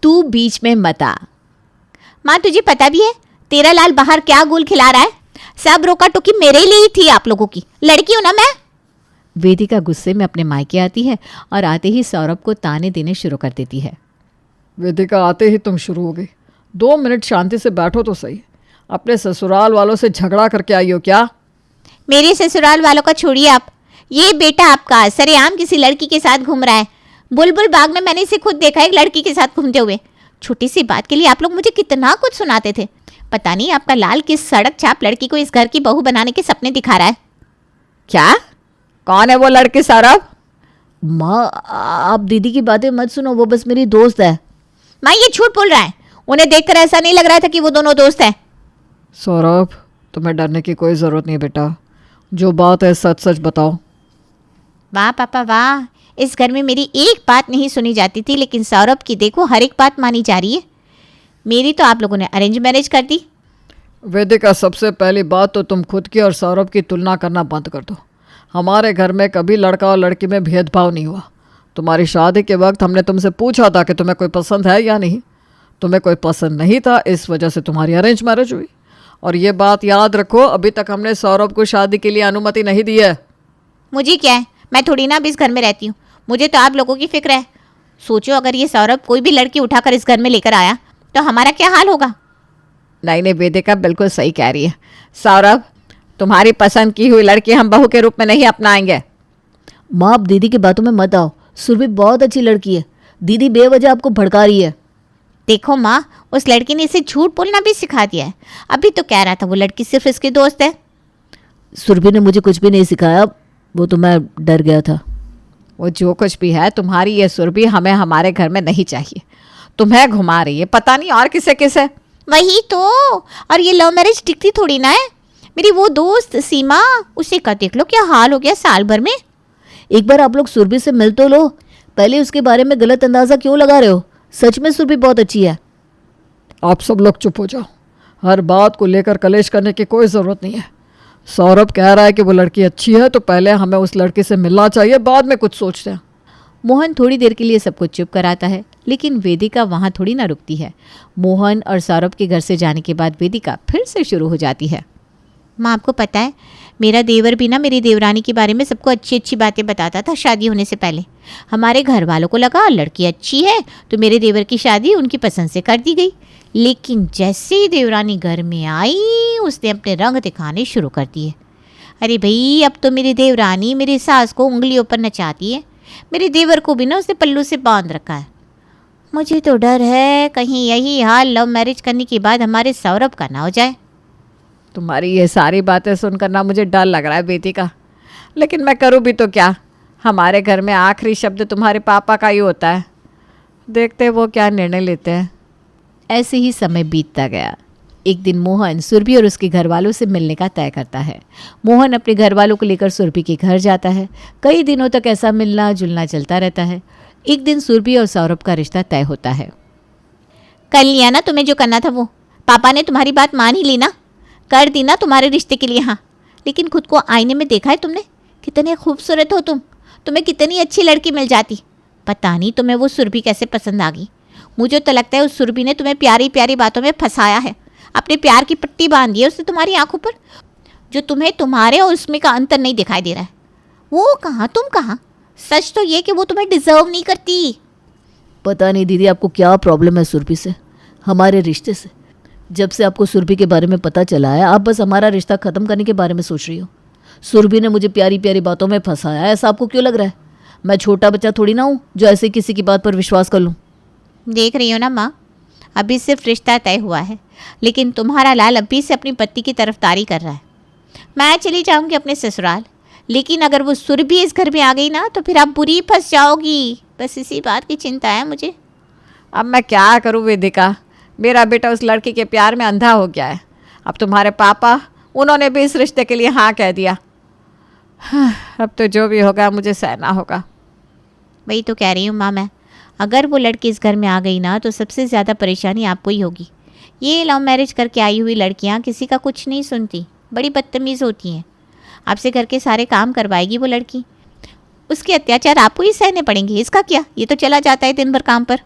तू बीच में मत आ। माँ तुझे पता भी है तेरा लाल बाहर क्या गुल खिला रहा है? सब रोका टोकी मेरे लिए ही थी आप लोगों की, लड़की हूं ना मैं। वेदिका गुस्से में अपने मायके आती है और आते ही सौरभ को ताने देने शुरू कर देती है। वेदिका, आते ही तुम शुरू हो गई। 2 मिनट शांति से बैठो तो सही। अपने ससुराल वालों से झगड़ा करके आई हो क्या? मेरे ससुराल वालों का छोड़िए आप, ये बेटा आपका सरेआम किसी लड़की के साथ घूम रहा है। बुलबुल बाग में मैंने इसे खुद देखा एक लड़की के साथ घूमते हुए। छोटी सी बात के लिए आप लोग मुझे कितना कुछ सुनाते थे। पता नहीं आपका लाल किस सड़क छाप लड़की को इस घर की बहू बनाने के सपने दिखा रहा है। क्या? कौन है वो लड़की सौरभ? माँ आप दीदी की बातें मत सुनो, वो बस मेरी दोस्त है। माँ ये झूठ बोल रहा है, उन्हें देखकर ऐसा नहीं लग रहा था कि वो दोनों दोस्त हैं। सौरभ, तुम्हें डरने की कोई ज़रूरत नहीं बेटा, जो बात है सच सच बताओ। वाह पापा वाह, इस घर में मेरी एक बात नहीं सुनी जाती थी, लेकिन सौरभ की देखो हर एक बात मानी जा रही है। मेरी तो आप लोगों ने अरेंज मैरिज कर दी। वेदिका, सबसे पहली बात तो तुम खुद की और सौरभ की तुलना करना बंद कर दो। हमारे घर में कभी लड़का और लड़की में भेदभाव नहीं हुआ। तुम्हारी शादी के वक्त हमने तुमसे पूछा था कि तुम्हें कोई पसंद है या नहीं। तुम्हें कोई पसंद नहीं था, इस वजह से तुम्हारी अरेंज मैरिज हुई। और ये बात याद रखो, अभी तक हमने सौरभ को शादी के लिए अनुमति नहीं दी है। मुझे क्या है, मैं थोड़ी ना अभी इस घर में रहती हूँ। मुझे तो आप लोगों की फिक्र है। सोचो अगर ये सौरभ कोई भी लड़की उठाकर इस घर में लेकर आया तो हमारा क्या हाल होगा। नहीं वेदिका बिल्कुल सही कह रही है। सौरभ, तुम्हारी पसंद की हुई लड़की हम बहू के रूप में नहीं अपनाएंगे। माँ आप दीदी की बातों में मत आओ, सुरभि बहुत अच्छी लड़की है। दीदी बेवजह आपको भड़का रही है। देखो माँ, उस लड़की ने इसे झूठ बोलना भी सिखा दिया है। अभी तो कह रहा था वो लड़की सिर्फ इसकी दोस्त है। सुरभि ने मुझे कुछ भी नहीं सिखाया, वो तो मैं डर गया था। वो जो कुछ भी है, तुम्हारी ये सुरभि हमें हमारे घर में नहीं चाहिए। तुम्हें घुमा रही है पता नहीं और किसे किसे। वही तो, और ये लव मैरिज टिकती थोड़ी ना है। मेरी वो दोस्त सीमा, उसे का देख लो क्या हाल हो गया साल भर में। एक बार आप लोग सुरभि से मिल तो लो, पहले उसके बारे में गलत अंदाजा क्यों लगा रहे हो? सच में सुरभि बहुत अच्छी है। आप सब लोग चुप हो जाओ, हर बात को लेकर कलेश करने की कोई ज़रूरत नहीं है। सौरभ कह रहा है कि वो लड़की अच्छी है, तो पहले हमें उस लड़की से मिलना चाहिए, बाद में कुछ सोचते हैं। मोहन थोड़ी देर के लिए सबको चुप कराता है, लेकिन वेदिका वहाँ थोड़ी ना रुकती है। मोहन और सौरभ के घर से जाने के बाद वेदिका फिर से शुरू हो जाती है। माँ आपको पता है, मेरा देवर भी ना मेरी देवरानी के बारे में सबको अच्छी अच्छी बातें बताता था शादी होने से पहले। हमारे घर वालों को लगा लड़की अच्छी है तो मेरे देवर की शादी उनकी पसंद से कर दी गई। लेकिन जैसे ही देवरानी घर में आई उसने अपने रंग दिखाने शुरू कर दिए। अरे भाई, अब तो मेरी देवरानी मेरी सास को उंगलियों पर नचाती है। मेरे देवर को भी ना उसने पल्लू से बांध रखा है। मुझे तो डर है कहीं यही हाल लव मैरिज करने के बाद हमारे सौरभ का ना हो जाए। तुम्हारी ये सारी बातें सुनकर ना मुझे डर लग रहा है वेदिका, लेकिन मैं करूँ भी तो क्या। हमारे घर में आखिरी शब्द तुम्हारे पापा का ही होता है। देखते वो क्या निर्णय लेते हैं। ऐसे ही समय बीतता गया। एक दिन मोहन सुरभि और उसके घर वालों से मिलने का तय करता है। मोहन अपने घर वालों को लेकर सुरभि के घर जाता है। कई दिनों तक ऐसा मिलना जुलना चलता रहता है। एक दिन सुरभि और सौरभ का रिश्ता तय होता है। कर लिया ना तुम्हें जो करना था वो, पापा ने तुम्हारी बात मान ही ली ना, कर दी ना तुम्हारे रिश्ते के लिए। हाँ, लेकिन खुद को आईने में देखा है तुमने? कितने खूबसूरत हो तुम, तुम्हें कितनी अच्छी लड़की मिल जाती। पता नहीं तुम्हें वो सुरभि कैसे पसंद आ गई। मुझे तो लगता है उस सुरभि ने तुम्हें प्यारी प्यारी बातों में फंसाया है। अपने प्यार की पट्टी बांध दी है उसने तुम्हारी आंखों पर, जो तुम्हें तुम्हारे और उसमें का अंतर नहीं दिखाई दे रहा है। वो कहाँ तुम कहाँ। सच तो ये कि वो तुम्हें डिजर्व नहीं करती। पता नहीं दीदी आपको क्या प्रॉब्लम है सुरभि से, हमारे रिश्ते से। जब से आपको सुरभि के बारे में पता चला है, आप बस हमारा रिश्ता ख़त्म करने के बारे में सोच रही हो। सुरभि ने मुझे प्यारी प्यारी बातों में फंसाया है, ऐसा आपको क्यों लग रहा है? मैं छोटा बच्चा थोड़ी ना हूँ जो ऐसे किसी की बात पर विश्वास कर लूँ। देख रही हो ना माँ, अभी सिर्फ रिश्ता तय हुआ है, लेकिन तुम्हारा लाल अभी से अपनी पति की तरफदारी कर रहा है। मैं चली जाऊंगी अपने ससुराल, लेकिन अगर वो सुरभि इस घर में आ गई ना तो फिर आप बुरी फंस जाओगी। बस इसी बात की चिंता है मुझे। अब मैं क्या करूँ वेदिका, मेरा बेटा उस लड़की के प्यार में अंधा हो गया है। अब तुम्हारे पापा, उन्होंने भी इस रिश्ते के लिए हाँ कह दिया। अब तो जो भी होगा मुझे सहना होगा। वही तो कह रही हूँ माँ मैं, अगर वो लड़की इस घर में आ गई ना तो सबसे ज़्यादा परेशानी आपको ही होगी। ये लव मैरिज करके आई हुई लड़कियाँ किसी का कुछ नहीं सुनती, बड़ी बदतमीज़ होती हैं। आपसे घर के सारे काम करवाएगी वो लड़की, उसके अत्याचार आपको ही सहने पड़ेंगे। इसका क्या, ये तो चला जाता है दिन भर काम पर।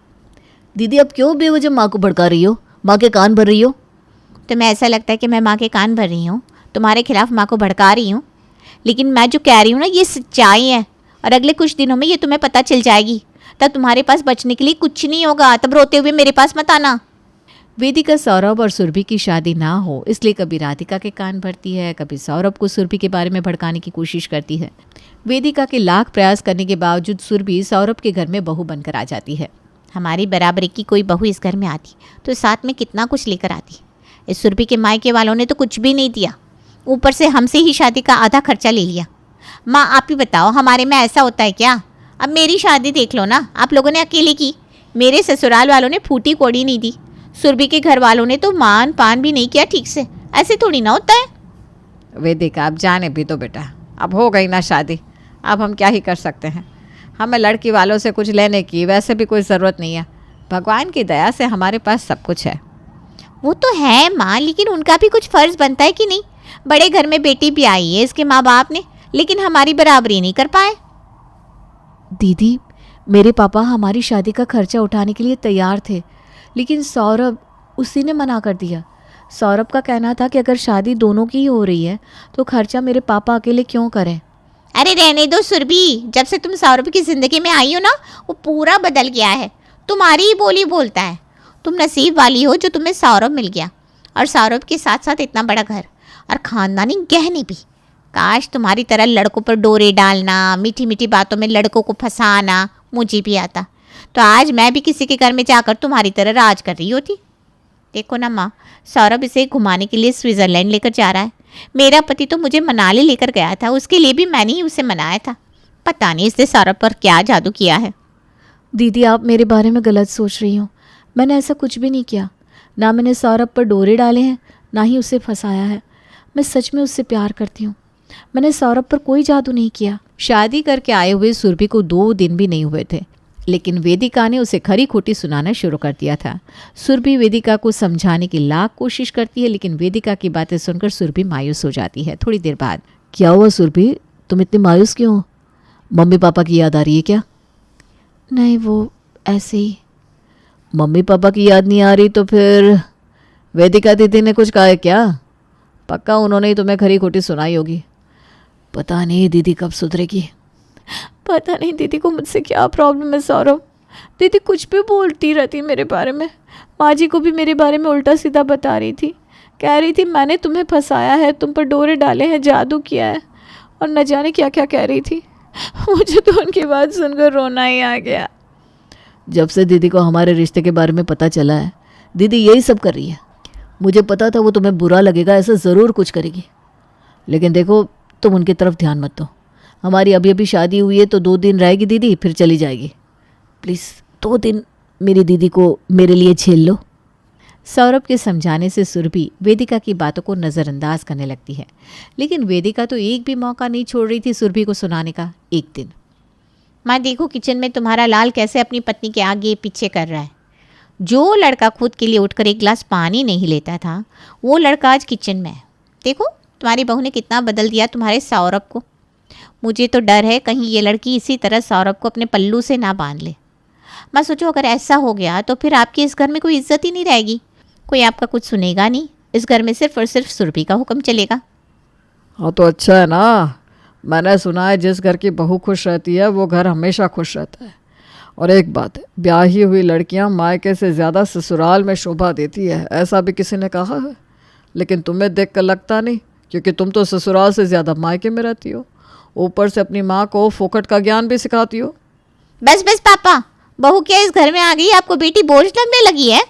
दीदी आप क्यों बेवजह माँ को भड़का रही हो, माँ के कान भर रही हो? तुम्हें ऐसा लगता है कि मैं माँ के कान भर रही हूँ, तुम्हारे खिलाफ माँ को भड़का रही हूँ? लेकिन मैं जो कह रही हूँ ना, ये सच्चाई है और अगले कुछ दिनों में ये तुम्हें पता चल जाएगी। तब तुम्हारे पास बचने के लिए कुछ नहीं होगा, तब रोते हुए मेरे पास मत आना। वेदिका सौरभ और सुरभि की शादी ना हो इसलिए कभी राधिका के कान भरती है, कभी सौरभ को सुरभि के बारे में भड़काने की कोशिश करती है। वेदिका के लाख प्रयास करने के बावजूद सुरभि सौरभ के घर में बहू बनकर आ जाती है। हमारी बराबरी की कोई बहू इस घर में आती तो साथ में कितना कुछ लेकर आती। इस सुरभि के मायके वालों ने तो कुछ भी नहीं दिया, ऊपर से हमसे ही शादी का आधा खर्चा ले लिया। माँ आप ही बताओ, हमारे में ऐसा होता है क्या? अब मेरी शादी देख लो ना, आप लोगों ने अकेले की। मेरे ससुराल वालों ने फूटी कोड़ी नहीं दी, सुरभि के घर वालों ने तो मान पान भी नहीं किया ठीक से। ऐसे थोड़ी ना होता है। वेदिका अब जाने भी तो बेटा, अब हो गई ना शादी, अब हम क्या ही कर सकते हैं। हमें लड़की वालों से कुछ लेने की वैसे भी कोई ज़रूरत नहीं है, भगवान की दया से हमारे पास सब कुछ है। वो तो है माँ, लेकिन उनका भी कुछ फ़र्ज़ बनता है कि नहीं? बड़े घर में बेटी भी आई है इसके माँ बाप ने, लेकिन हमारी बराबरी नहीं कर पाए। दीदी मेरे पापा हमारी शादी का खर्चा उठाने के लिए तैयार थे, लेकिन सौरभ, उसी ने मना कर दिया। सौरभ का कहना था कि अगर शादी दोनों की ही हो रही है तो खर्चा मेरे पापा अकेले क्यों करें। अरे रहने दो सुरभि, जब से तुम सौरभ की ज़िंदगी में आई हो ना, वो पूरा बदल गया है, तुम्हारी ही बोली बोलता है। तुम नसीब वाली हो जो तुम्हें सौरभ मिल गया, और सौरभ के साथ साथ इतना बड़ा घर और ख़ानदानी गहने भी। काश तुम्हारी तरह लड़कों पर डोरे डालना, मीठी मीठी बातों में लड़कों को फंसाना मुझे भी आता, तो आज मैं भी किसी के घर में जाकर तुम्हारी तरह राज कर रही होती। देखो ना माँ, सौरभ इसे घुमाने के लिए स्विट्ज़रलैंड लेकर जा रहा है। मेरा पति तो मुझे मनाली लेकर गया था, उसके लिए भी मैंने ही उसे मनाया था। पता नहीं इसने सौरभ पर क्या जादू किया है। दीदी आप मेरे बारे में गलत सोच रही हो, मैंने ऐसा कुछ भी नहीं किया। ना मैंने सौरभ पर डोरे डाले हैं, ना ही उसे फंसाया है। मैं सच में उससे प्यार करती हूँ, मैंने सौरभ पर कोई जादू नहीं किया। शादी करके आए हुए सुरभि को 2 दिन भी नहीं हुए थे, लेकिन वेदिका ने उसे खरी खोटी सुनाना शुरू कर दिया था। सुरभि वेदिका को समझाने की लाख कोशिश करती है, लेकिन वेदिका की बातें सुनकर सुरभि मायूस हो जाती है। थोड़ी देर बाद, क्या हुआ सुरभि, तुम इतनी मायूस क्यों हो? मम्मी पापा की याद आ रही है क्या? नहीं, वो ऐसे ही। मम्मी पापा की याद नहीं आ रही तो फिर वेदिका दीदी ने कुछ कहा है क्या? पक्का उन्होंने ही तुम्हें खरी खोटी सुनाई होगी। पता नहीं दीदी कब सुधरेगी। पता नहीं दीदी को मुझसे क्या प्रॉब्लम है सौरभ, दीदी कुछ भी बोलती रहती मेरे बारे में। माँ जी को भी मेरे बारे में उल्टा सीधा बता रही थी, कह रही थी मैंने तुम्हें फंसाया है, तुम पर डोरे डाले हैं, जादू किया है, और न जाने क्या क्या कह रही थी। मुझे तो उनकी बात सुनकर रोना ही आ गया। जब से दीदी को हमारे रिश्ते के बारे में पता चला है, दीदी यही सब कर रही है। मुझे पता था वो तुम्हें बुरा लगेगा, ऐसा ज़रूर कुछ करेगी, लेकिन देखो तुम उनकी तरफ ध्यान मत दो। हमारी अभी अभी शादी हुई है तो 2 दिन रहेगी दीदी, फिर चली जाएगी। प्लीज़ 2 दिन मेरी दीदी को मेरे लिए झेल लो। सौरभ के समझाने से सुरभि वेदिका की बातों को नज़रअंदाज करने लगती है, लेकिन वेदिका तो एक भी मौका नहीं छोड़ रही थी सुरभि को सुनाने का। एक दिन, माँ देखो किचन में तुम्हारा लाल कैसे अपनी पत्नी के आगे पीछे कर रहा है। जो लड़का खुद के लिए उठकर एक गिलास पानी नहीं लेता था, वो लड़का आज किचन में है। देखो तुम्हारी बहू ने कितना बदल दिया तुम्हारे सौरभ को। मुझे तो डर है कहीं ये लड़की इसी तरह सौरभ को अपने पल्लू से ना बांध ले। मैं सोचो अगर ऐसा हो गया तो फिर आपकी इस घर में कोई इज्जत ही नहीं रहेगी, कोई आपका कुछ सुनेगा नहीं। इस घर में सिर्फ और सिर्फ सुरभि का हुक्म चलेगा। हाँ तो अच्छा है ना, मैंने सुना है जिस घर की बहू खुश रहती है वो घर हमेशा खुश रहता है। और एक बात है, ब्याही हुई लड़कियां मायके से ज़्यादा ससुराल में शोभा देती है, ऐसा भी किसी ने कहा है। लेकिन तुम्हें देख कर लगता नहीं, क्योंकि तुम तो ससुराल से ज़्यादा मायके में रहती हो, ऊपर से अपनी माँ को फोकट का ज्ञान भी सिखाती हो। बस बस पापा, बहू क्या इस घर में आ गई, आपको बेटी बोझ लगने लगी है?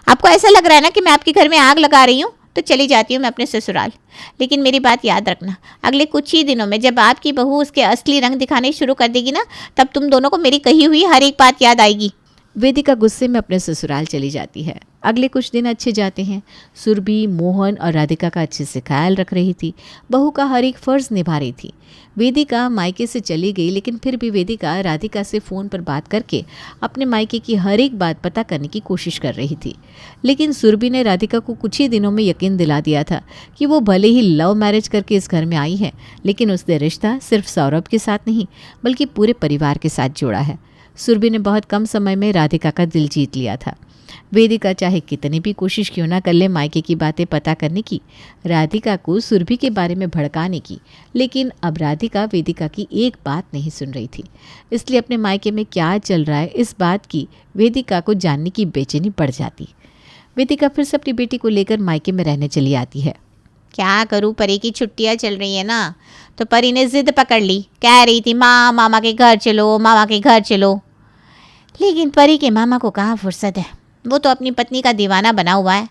आपको ऐसा लग रहा है ना कि मैं आपके घर में आग लगा रही हूँ, तो चली जाती हूँ मैं अपने ससुराल। लेकिन मेरी बात याद रखना, अगले कुछ ही दिनों में जब आपकी बहू उसके असली रंग दिखाने शुरू कर देगी ना, तब तुम दोनों को मेरी कही हुई हर एक बात याद आएगी। वेदिका गुस्से में अपने ससुराल चली जाती है। अगले कुछ दिन अच्छे जाते हैं। सुरभि मोहन और राधिका का अच्छे से ख्याल रख रही थी, बहू का हर एक फ़र्ज़ निभा रही थी। वेदिका मायके से चली गई, लेकिन फिर भी वेदिका राधिका से फ़ोन पर बात करके अपने मायके की हर एक बात पता करने की कोशिश कर रही थी। लेकिन सुरभि ने राधिका को कुछ ही दिनों में यकीन दिला दिया था कि वो भले ही लव मैरिज करके इस घर में आई है, लेकिन उसने रिश्ता सिर्फ सौरभ के साथ नहीं बल्कि पूरे परिवार के साथ जोड़ा है। सुरभि ने बहुत कम समय में राधिका का दिल जीत लिया था। वेदिका चाहे कितनी भी कोशिश क्यों ना कर ले मायके की बातें पता करने की, राधिका को सुरभि के बारे में भड़काने की, लेकिन अब राधिका वेदिका की एक बात नहीं सुन रही थी। इसलिए अपने मायके में क्या चल रहा है इस बात की वेदिका को जानने की बेचैनी बढ़ जाती। वेदिका फिर से अपनी बेटी को लेकर मायके में रहने चली आती है। क्या करूँ, परी की छुट्टियाँ चल रही है ना, तो परी ने जिद पकड़ ली, कह रही थी माँ मामा के घर चलो, मामा के घर चलो। लेकिन परी के मामा को कहाँ फुर्सत है, वो तो अपनी पत्नी का दीवाना बना हुआ है।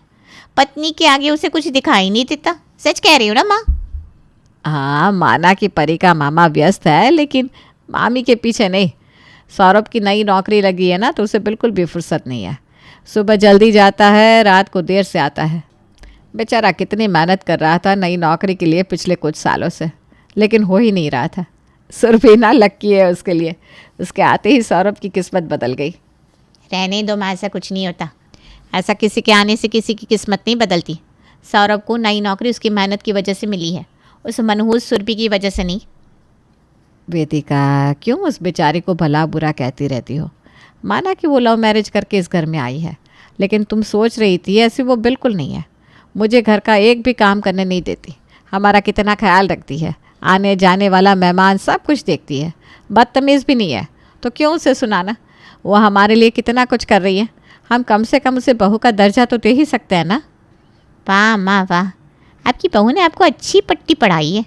पत्नी के आगे उसे कुछ दिखाई नहीं देता। सच कह रही हो ना माँ? हाँ, माना कि परी का मामा व्यस्त है, लेकिन मामी के पीछे नहीं। सौरभ की नई नौकरी लगी है ना, तो उसे बिल्कुल भी फुर्सत नहीं है। सुबह जल्दी जाता है, रात को देर से आता है। बेचारा कितनी मेहनत कर रहा था नई नौकरी के लिए पिछले कुछ सालों से, लेकिन हो ही नहीं रहा था। सुरभि ना लक्की है उसके लिए, उसके आते ही सौरभ की किस्मत बदल गई। रहने दो माँ, ऐसा कुछ नहीं होता। ऐसा किसी के आने से किसी की किस्मत नहीं बदलती। सौरभ को नई नौकरी उसकी मेहनत की वजह से मिली है, उस मनहूस सुरभि की वजह से नहीं। वेदिका, क्यों उस बेचारी को भला बुरा कहती रहती हो? माना कि वो लव मैरिज करके इस घर में आई है, लेकिन तुम सोच रही थी ऐसी वो बिल्कुल नहीं है। मुझे घर का एक भी काम करने नहीं देती, हमारा कितना ख्याल रखती है, आने जाने वाला मेहमान सब कुछ देखती है। बदतमीज़ भी नहीं है, तो क्यों उसे सुनाना? वो हमारे लिए कितना कुछ कर रही है, हम कम से कम उसे बहू का दर्जा तो दे ही सकते हैं ना। वाह माँ वाह, आपकी बहू ने आपको अच्छी पट्टी पढ़ाई है,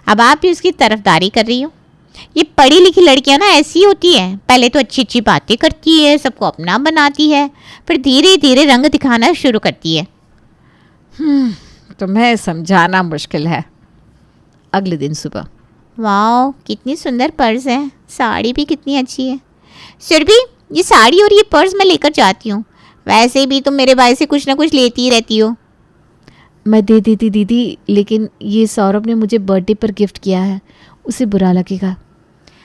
अब आप भी उसकी तरफदारी कर रही हो। ये पढ़ी लिखी लड़कियां ना ऐसी होती हैं, पहले तो अच्छी अच्छी बातें करती है, सबको अपना बनाती है, फिर धीरे धीरे रंग दिखाना शुरू करती है। तुम्हें समझाना मुश्किल है। अगले दिन सुबह, वाह कितनी सुंदर पर्स है, साड़ी भी कितनी अच्छी है। सुरभि, ये साड़ी और ये पर्स मैं लेकर जाती हूँ, वैसे भी तुम मेरे भाई से कुछ ना कुछ लेती ही रहती हो। मैं दे देती दीदी, लेकिन ये सौरभ ने मुझे बर्थडे पर गिफ्ट किया है, उसे बुरा लगेगा।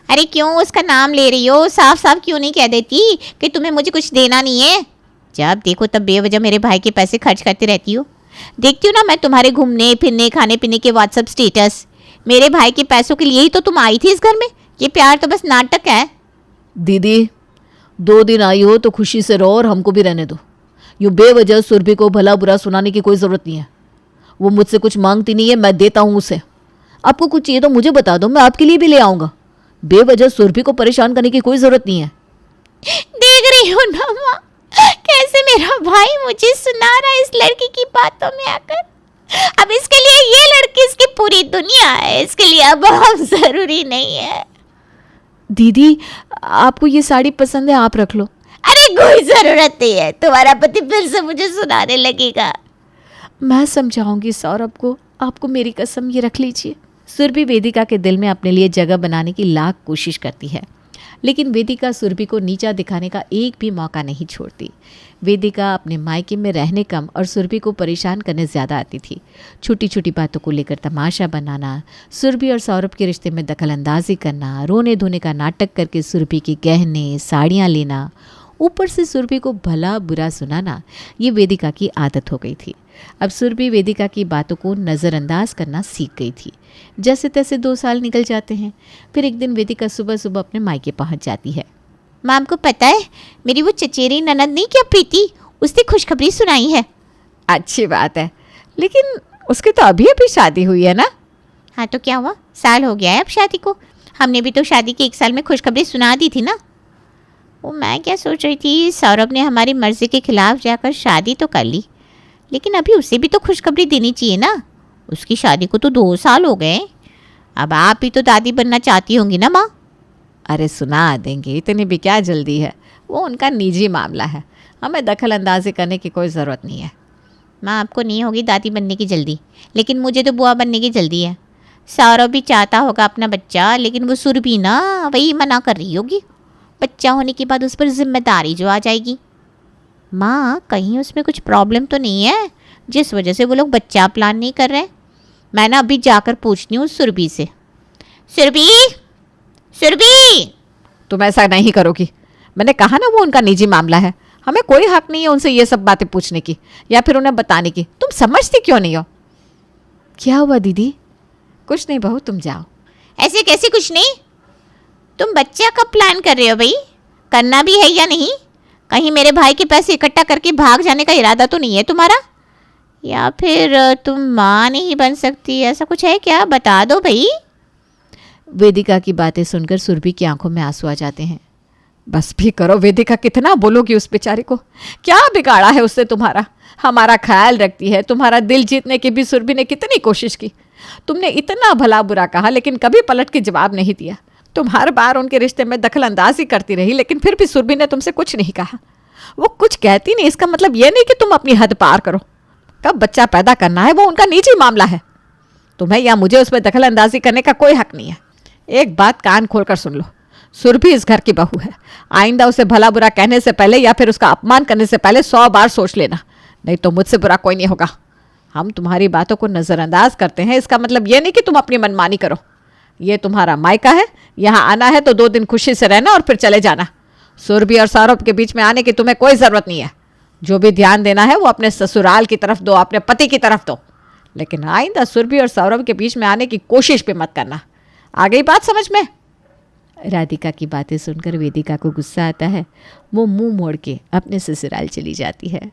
अरे क्यों उसका नाम ले रही हो? साफ साफ क्यों नहीं कह देती कि तुम्हें मुझे कुछ देना नहीं है? जब देखो तब बेवजह मेरे भाई के पैसे खर्च करती रहती हो। देखती हूँ ना मैं तुम्हारे घूमने फिरने खाने पीने के व्हाट्सएप स्टेटस। मेरे भाई के पैसों के लिए ही तो तुम आई थी इस घर में। ये प्यार तो बस नाटक है। दीदी 2 दिन आई हो तो खुशी से रहो और हमको भी रहने दो। यूँ बेवजह सुरभि को भला बुरा सुनाने की कोई ज़रूरत नहीं है। वो मुझसे कुछ मांगती नहीं है, मैं देता हूँ उसे। आपको कुछ चाहिए तो मुझे बता दो, मैं आपके लिए भी ले आऊँगा। बेवजह सुरभि को परेशान करने की कोई ज़रूरत नहीं है। देख रही हो ना माँ, कैसे मेरा भाई मुझे सुना रहा है इस लड़की की बातों में आकर। अब इसके लिए ये लड़की इसकी पूरी दुनिया है, इसके लिए अब हम ज़रूरी नहीं है। दीदी आपको ये साड़ी पसंद है, आप रख लो। अरे कोई ज़रूरत नहीं है, तुम्हारा पति फिर से मुझे सुनाने लगेगा। मैं समझाऊंगी सौरभ को, आपको मेरी कसम, ये रख लीजिए। सुरभि वेदिका के दिल में अपने लिए जगह बनाने की लाख कोशिश करती है, लेकिन वेदिका सुरभि को नीचा दिखाने का एक भी मौका नहीं छोड़ती। वेदिका अपने मायके में रहने कम और सुरभि को परेशान करने ज़्यादा आती थी। छोटी छोटी बातों को लेकर तमाशा बनाना, सुरभि और सौरभ के रिश्ते में दखल अंदाजी करना, रोने धोने का नाटक करके सुरभि के गहने साड़ियाँ लेना, ऊपर से सुरभि को भला बुरा सुनाना, ये वेदिका की आदत हो गई थी। अब सुरभि वेदिका की बातों को नज़रअंदाज करना सीख गई थी। जैसे तैसे 2 साल निकल जाते हैं। फिर एक दिन वेदिका सुबह सुबह अपने मायके पहुंच जाती है। माँ आपको पता है, मेरी वो चचेरी ननद नहीं क्या प्रीति, उसने खुशखबरी सुनाई है। अच्छी बात है, लेकिन उसकी तो अभी अभी शादी हुई है ना। हाँ तो क्या हुआ, साल हो गया है अब शादी को। हमने भी तो शादी के 1 साल में खुशखबरी सुना दी थी ना। वो मैं क्या सोच रही थी, सौरभ ने हमारी मर्जी के खिलाफ जाकर शादी तो कर ली, लेकिन अभी उसे भी तो खुशखबरी देनी चाहिए ना। उसकी शादी को तो 2 साल हो गए। अब आप भी तो दादी बनना चाहती होंगी ना माँ। अरे सुना देंगे, इतनी भी क्या जल्दी है, वो उनका निजी मामला है, हमें दखल अंदाजी करने की कोई ज़रूरत नहीं है। माँ आपको नहीं होगी दादी बनने की जल्दी, लेकिन मुझे तो बुआ बनने की जल्दी है। सौरभ भी चाहता होगा अपना बच्चा, लेकिन वो सुरभि ना वही मना कर रही होगी। बच्चा होने के बाद उस पर जिम्मेदारी जो आ जाएगी। माँ कहीं उसमें कुछ प्रॉब्लम तो नहीं है जिस वजह से वो लोग बच्चा प्लान नहीं कर रहे? मैं ना अभी जाकर पूछती हूँ सुरभि से। सुरभि, सुरभि, तुम ऐसा नहीं करोगी, मैंने कहा ना वो उनका निजी मामला है, हमें कोई हक नहीं है उनसे ये सब बातें पूछने की या फिर उन्हें बताने की। तुम समझती क्यों नहीं हो? क्या हुआ दीदी? कुछ नहीं बहू, तुम जाओ। ऐसे कैसे कुछ नहीं? तुम बच्चा कब प्लान कर रहे हो भाई? करना भी है या नहीं? कहीं मेरे भाई के पैसे इकट्ठा करके भाग जाने का इरादा तो नहीं है तुम्हारा? या फिर तुम माँ नहीं बन सकती, ऐसा कुछ है क्या? बता दो भाई। वेदिका की बातें सुनकर सुरभि की आंखों में आंसू आ जाते हैं। बस भी करो वेदिका, कितना बोलोगी उस बेचारी को? क्या बिगाड़ा है उससे तुम्हारा? हमारा ख्याल रखती है, तुम्हारा दिल जीतने की भी सुरभि ने कितनी कोशिश की। तुमने इतना भला बुरा कहा लेकिन कभी पलट के जवाब नहीं दिया। तुम हर बार उनके रिश्ते में दखल अंदाजी करती रही, लेकिन फिर भी सुरभि ने तुमसे कुछ नहीं कहा। वो कुछ कहती नहीं, इसका मतलब ये नहीं कि तुम अपनी हद पार करो। कब बच्चा पैदा करना है वो उनका निजी मामला है, तुम्हें या मुझे उसमें दखल अंदाजी करने का कोई हक नहीं है। एक बात कान खोलकर सुन लो, सुरभि इस घर की बहू है। आइंदा उसे भला बुरा कहने से पहले या फिर उसका अपमान करने से पहले 100 बार सोच लेना, नहीं तो मुझसे बुरा कोई नहीं होगा। हम तुम्हारी बातों को नज़रअंदाज करते हैं, इसका मतलब ये नहीं कि तुम अपनी मनमानी करो। ये तुम्हारा मायका है, यहाँ आना है तो 2 दिन खुशी से रहना और फिर चले जाना। सुरभि और सौरभ के बीच में आने की तुम्हें कोई ज़रूरत नहीं है। जो भी ध्यान देना है वो अपने ससुराल की तरफ दो, अपने पति की तरफ दो, लेकिन आइंदा सुरभि और सौरभ के बीच में आने की कोशिश भी मत करना। आ गई बात समझ में? राधिका की बातें सुनकर वेदिका को गुस्सा आता है। वो मुंह मोड़ के अपने ससुराल चली जाती है।